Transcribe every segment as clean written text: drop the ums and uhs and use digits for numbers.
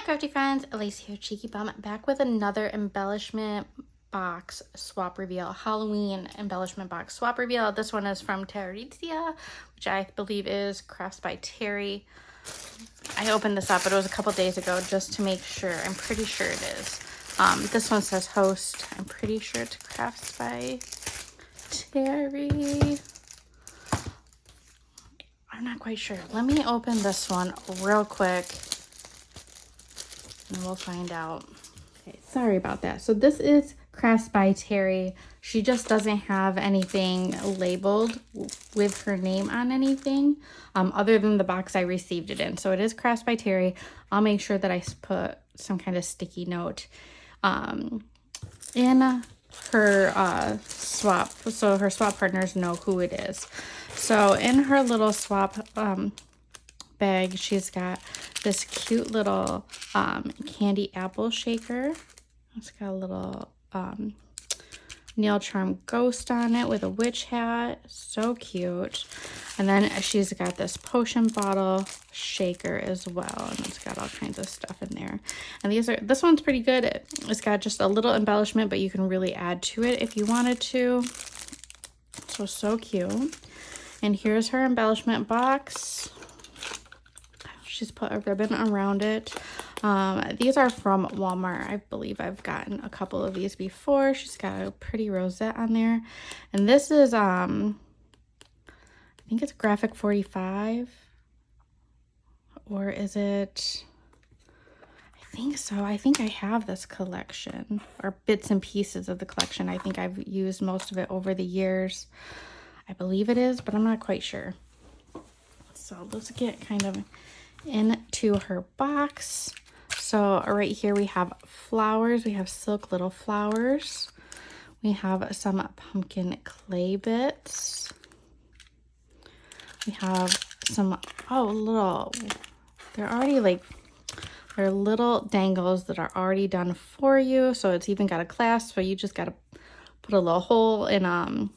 Hi crafty friends, Elise here, Cheeky Bum, back with another embellishment box swap reveal, Halloween embellishment box swap reveal. This one is from Terrizia, which I believe is Crafts by Terry. I opened this up, but it was a couple days ago just to make sure. I'm pretty sure it is. This one says host. I'm pretty sure it's Crafts by Terry. I'm not quite sure. Let me open this one real quick and we'll find out. Okay, sorry about that. So this is Crafts by Terry. She just doesn't have anything labeled with her name on anything other than the box I received it in. So it is Crafts by Terry. I'll make sure that I put some kind of sticky note in her swap, so her swap partners know who it is. So in her little swap bag, she's got this cute little candy apple shaker. It's got a little nail charm ghost on it with a witch hat. So cute. And then she's got this potion bottle shaker as well, and it's got all kinds of stuff in there. And this one's pretty good. It's got just a little embellishment, but you can really add to it if you wanted to. So cute. And here's her embellishment box. She's put a ribbon around it. These are from Walmart. I believe I've gotten a couple of these before. She's got a pretty rosette on there. And this is, I think it's graphic 45. Or is it? I think so. I think I have this collection. Or bits and pieces of the collection. I think I've used most of it over the years. I believe it is, but I'm not quite sure. So let's get kind of into her box. So right here we have flowers. We have silk little flowers. We have some pumpkin clay bits. We have some they're already like, they're little dangles that are already done for you. So it's even got a clasp, so you just got to put a little hole in an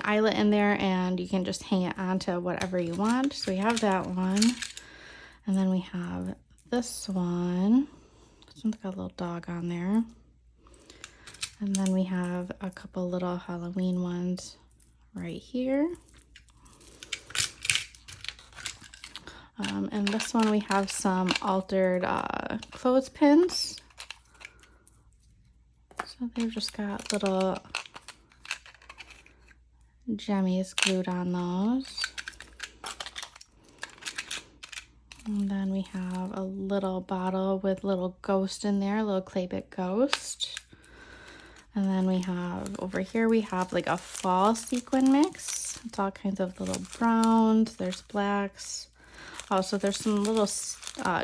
eyelet in there and you can just hang it onto whatever you want. So we have that one. And then we have this one. This one's got a little dog on there. And then we have a couple little Halloween ones right here. And this one we have some altered clothespins. So they've just got little jemmies glued on those. And then we have a little bottle with little ghost in there, a little clay bit ghost. And then we have, over here we have like a fall sequin mix. It's all kinds of little browns, there's blacks. Also, there's some little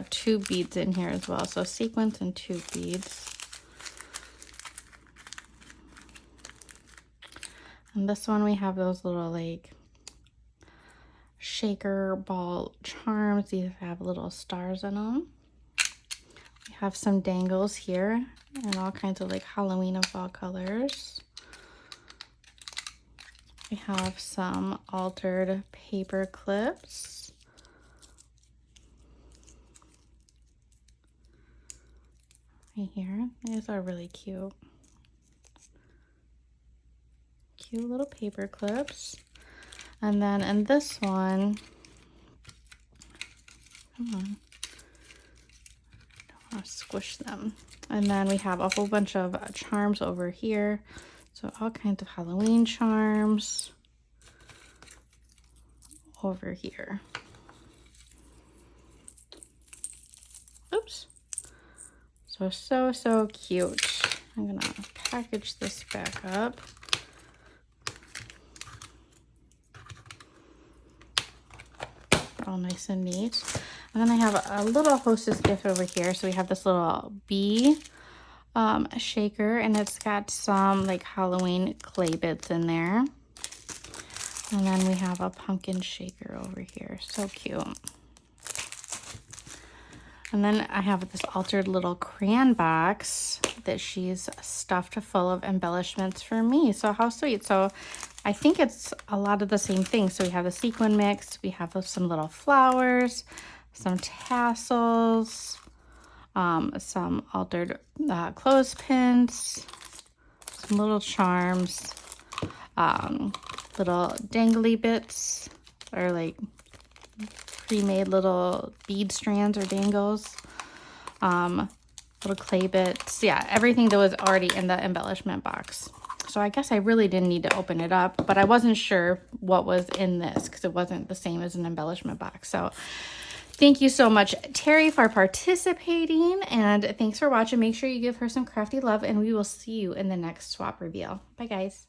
tube beads in here as well. So sequins and tube beads. And this one we have those little like shaker ball charms. These have little stars in them. We have some dangles here and all kinds of like Halloween and fall colors. We have some altered paper clips. Right here. These are really cute. Cute little paper clips. And then in this one, come on, I don't want to squish them. And then we have a whole bunch of charms over here. So all kinds of Halloween charms over here. Oops. So cute. I'm gonna package this back up. All nice and neat. And then I have a little hostess gift over here. So we have this little bee shaker, and it's got some like Halloween clay bits in there. And then we have a pumpkin shaker over here. So cute. And then I have this altered little crayon box that she's stuffed full of embellishments for me. So how sweet. So I think it's a lot of the same thing. So we have the sequin mix, we have some little flowers, some tassels, some altered clothespins, some little charms, little dangly bits, or like pre-made little bead strands or dangles, little clay bits. Yeah, everything that was already in the embellishment box. So I guess I really didn't need to open it up, but I wasn't sure what was in this because it wasn't the same as an embellishment box. So thank you so much, Terry, for participating, and thanks for watching. Make sure you give her some crafty love, and we will see you in the next swap reveal. Bye, guys.